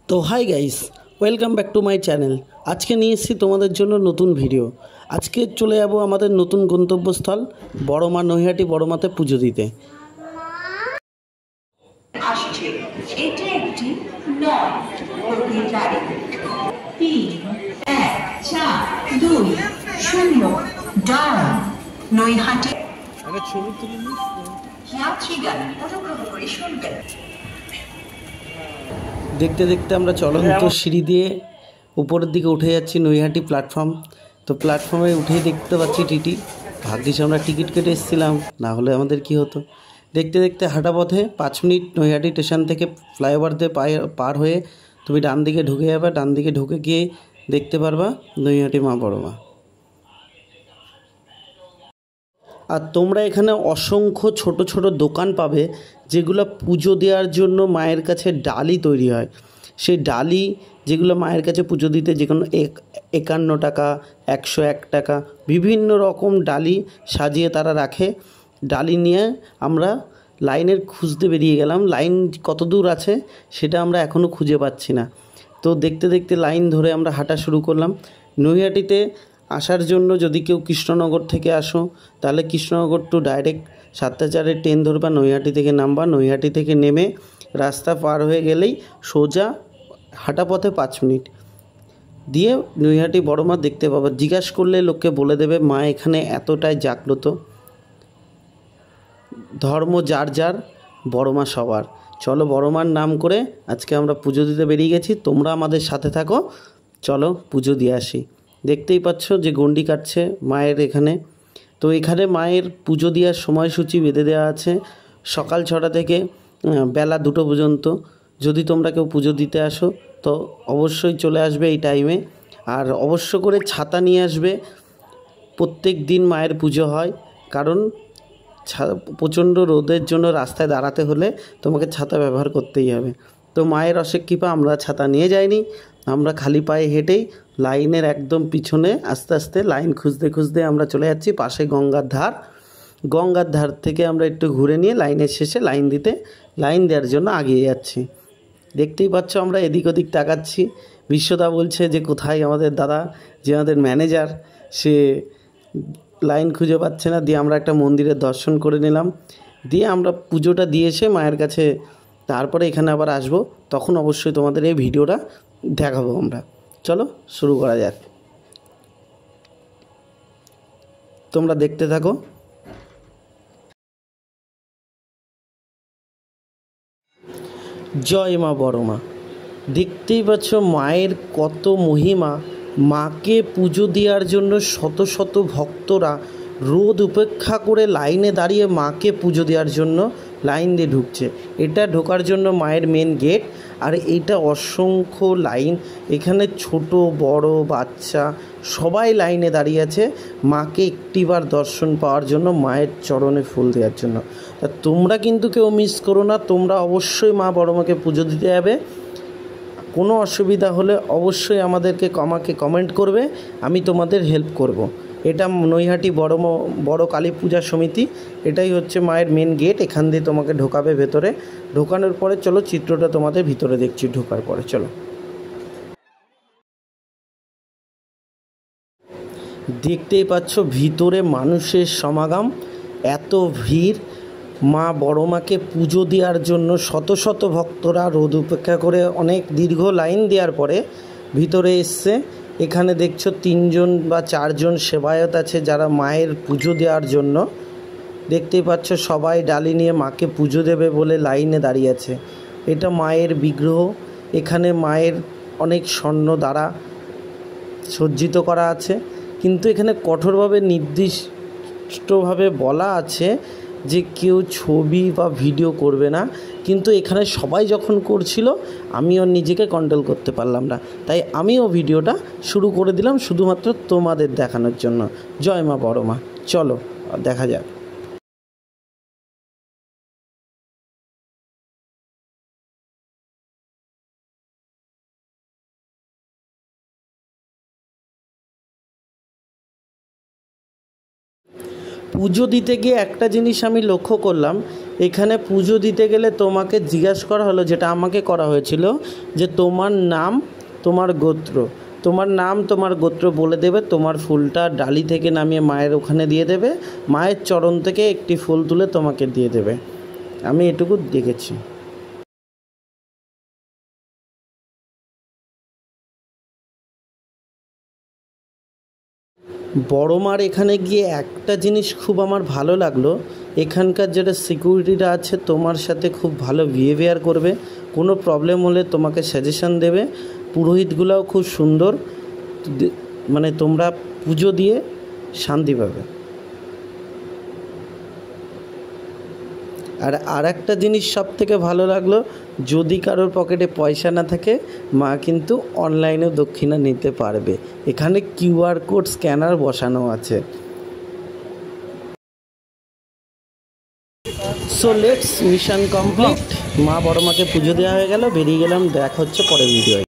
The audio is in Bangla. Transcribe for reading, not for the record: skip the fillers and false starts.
তো hi guys, welcome back to my channel. আজকে নিয়ে এসেছি তোমাদের জন্য নতুন ভিডিও। আজকে চলে যাব আমাদের নতুন গন্তব্যস্থল বড় মা নৈহাটি বড় মাতে পুজো দিতে। আসছে এটা একটি 9 অবধির গাড়ি 3-1-4-2-0 ডাউন নৈহাটি ছবি তুলে যাত্রীগণ অনুগ্রহ করে শুনবেন। দেখতে দেখতে আমরা চলন্ত সিঁড়ি দিয়ে উপরের দিকে উঠে যাচ্ছি নৈহাটি প্ল্যাটফর্ম। তো প্ল্যাটফর্মে উঠেই দেখতে পাচ্ছি টিটি। ভাগ্যিস আমরা টিকিট কেটে এসেছিলাম, না হলে আমাদের কি হতো। দেখতে দেখতে হাঁটা পথে 5 মিনিট নৈহাটি স্টেশন থেকে ফ্লাইওভার দিয়ে পার হয়ে তুমি ডান দিকে ঢুকে যাবে। ডান দিকে ঢুকে গিয়ে দেখতে পারবা নৈহাটি মা বড় মা। আর তোমরা এখানে অসংখ্য ছোট ছোট দোকান পাবে, যেগুলো পুজো দেওয়ার জন্য মায়ের কাছে ডালি তৈরি হয়। সেই ডালি যেগুলো মায়ের কাছে পুজো দিতে যে কোনো 51 টাকা, 101 টাকা, বিভিন্ন রকম ডালি সাজিয়ে তারা রাখে। ডালি নিয়ে আমরা লাইনের খুঁজতে বেরিয়ে গেলাম। লাইন কত দূর আছে সেটা আমরা এখনও খুঁজে পাচ্ছি না। তো দেখতে দেখতে লাইন ধরে আমরা হাঁটা শুরু করলাম। নৈহাটিতে আসার জন্য যদি কেউ কৃষ্ণনগর থেকে আসো, তাহলে কৃষ্ণনগর টু ডাইরেক্ট 7:04 ট্রেন ধরবা, নৈহাটি থেকে নামবা। নৈহাটি থেকে নেমে রাস্তা পার হয়ে গেলেই সোজা হাঁটা পথে 5 মিনিট দিয়ে নৈহাটি বড় মা দেখতে পাবা। জিজ্ঞাসা করলে লোককে বলে দেবে মা এখানে এতটাই জাগ্রত। ধর্ম যার যার, বড় মা সবার। চলো বড় মার নাম করে আজকে আমরা পুজো দিতে বেরিয়ে গেছি। তোমরা আমাদের সাথে থাকো, চলো পুজো দিয়ে আসি। দেখতেই পাচ্ছ যে গন্ডি কাটছে মায়ের এখানে। তো এখানে মায়ের পুজো দেওয়ার সময়সূচি বেঁধে দেওয়া আছে সকাল 6টা থেকে বেলা 2টো পর্যন্ত। যদি তোমরা কেউ পুজো দিতে আসো তো অবশ্যই চলে আসবে এই টাইমে। আর অবশ্য করে ছাতা নিয়ে আসবে। প্রত্যেক দিন মায়ের পুজো হয়, কারণ প্রচণ্ড রোদের জন্য রাস্তায় দাঁড়াতে হলে তোমাকে ছাতা ব্যবহার করতেই হবে। তো মায়ের অশেষ কৃপা আমরা ছাতা নিয়ে যাইনি, আমরা খালি পায়ে হেঁটেই লাইনের একদম পিছনে আস্তে আস্তে লাইন খুঁজতে খুঁজতে আমরা চলে যাচ্ছি। পাশে গঙ্গার ধার থেকে আমরা একটু ঘুরে নিয়ে লাইনের শেষে লাইন দেওয়ার জন্য এগিয়ে যাচ্ছি। দেখতেই পাচ্ছ আমরা এদিক ওদিক তাকাচ্ছি। বিশ্বদা বলছে যে কোথায় আমাদের দাদা, যে আমাদের ম্যানেজার, সে লাইন খুঁজে পাচ্ছে না। দিয়ে আমরা একটা মন্দিরের দর্শন করে নিলাম। দিয়ে আমরা পুজোটা দিয়ে এসে মায়ের কাছে তারপরে এখানে আবার আসবো, তখন অবশ্যই তোমাদের এই ভিডিওটা দেখাবো আমরা। চলো শুরু করা যাক, তোমরা দেখতে থাকো। জয় মা বড় মা। দেখতেই পাচ্ছ মায়ের কত মহিমা। মাকে পুজো দেওয়ার জন্য শত শত ভক্তরা রোদ উপেক্ষা করে লাইনে দাঁড়িয়ে মাকে পুজো দেওয়ার জন্য লাইন দিয়ে ঢুকছে। এটা ঢোকার জন্য মায়ের মেন গেট। আর এইটা অসংখ্য লাইন, এখানে ছোট বড় বাচ্চা সবাই লাইনে দাঁড়িয়ে আছে মাকে একটিবার দর্শন পাওয়ার জন্য, মায়ের চরণে ফুল দেওয়ার জন্য। তা তোমরা কিন্তু কেউ মিস করো না, তোমরা অবশ্যই মা বড় মাকে পুজো দিতে যাবে। কোনো অসুবিধা হলে অবশ্যই আমাকে কমেন্ট করবে, আমি তোমাদের হেল্প করব। এটা নৈহাটি বড় কালী পূজা সমিতি, এটাই হচ্ছে মায়ের মেন গেট। এখান দিয়ে তোমাকে ঢোকাবে ভেতরে। ঢোকানোর পরে চলো চিত্রটা তোমাদের ভিতরে দেখছি। ঢোকার পরে চলো, দেখতেই পাচ্ছ ভিতরে মানুষের সমাগম, এত ভিড়। মা বড় মাকে পুজো দেওয়ার জন্য শত শত ভক্তরা রোদ উপেক্ষা করে অনেক দীর্ঘ লাইন দেওয়ার পরে ভিতরে এসছে। এখানে দেখছো 3জন বা 4জন সেবায়ত আছে যারা মায়ের পুজো দেওয়ার জন্য। দেখতেই পাচ্ছ সবাই ডালি নিয়ে মাকে পুজো দেবে বলে লাইনে দাঁড়িয়ে আছে। এটা মায়ের বিগ্রহ। এখানে মায়ের অনেক স্বর্ণ দ্বারা সজ্জিত করা আছে, কিন্তু এখানে কঠোরভাবে নির্দিষ্টভাবে বলা আছে যে কেউ ছবি বা ভিডিও করবে না। কিন্তু এখানে সবাই যখন করছিল আমিও নিজেকে কন্ট্রোল করতে পারলাম না, তাই আমিও ভিডিওটা শুরু করে দিলাম শুধুমাত্র তোমাদের দেখানোর জন্য। জয় মা বড় মা, চলো দেখা যাক। পুজো দিতে গিয়ে একটা জিনিস আমি লক্ষ্য করলাম, এখানে পুজো দিতে গেলে তোমাকে জিজ্ঞাসা করা হলো, যেটা আমাকে করা হয়েছিল, যে তোমার নাম তোমার গোত্র, তোমার নাম তোমার গোত্র বলে দেবে, তোমার ফুলটা ডালি থেকে নামিয়ে মায়ের ওখানে দিয়ে দেবে, মায়ের চরণ থেকে একটি ফুল তুলে তোমাকে দিয়ে দেবে। আমি এটুকু দেখেছি। বড় মার এখানে গিয়ে একটা জিনিস খুব আমার ভালো লাগলো, এখানকার যেটা সিকিউরিটিরা আছে তোমার সাথে খুব ভালো বিহেভিয়ার করবে, কোনো প্রবলেম হলে তোমাকে সাজেশন দেবে। পুরোহিতগুলোও খুব সুন্দর, মানে তোমরা পুজো দিয়ে শান্তি পাবে। আর একটা জিনিস সব থেকে ভালো লাগলো, যদি কারোর পকেটে পয়সা না থাকে মা কিন্তু অনলাইনেও দক্ষিণা নিতে পারবে। এখানে কিউআর কোড স্ক্যানার বসানো আছে। So let's mission complete. মা বড় মাকে পুজো দেওয়া হয়ে গেল, বেরিয়ে গেলাম। দেখা হচ্ছে পরের ভিডিওয়।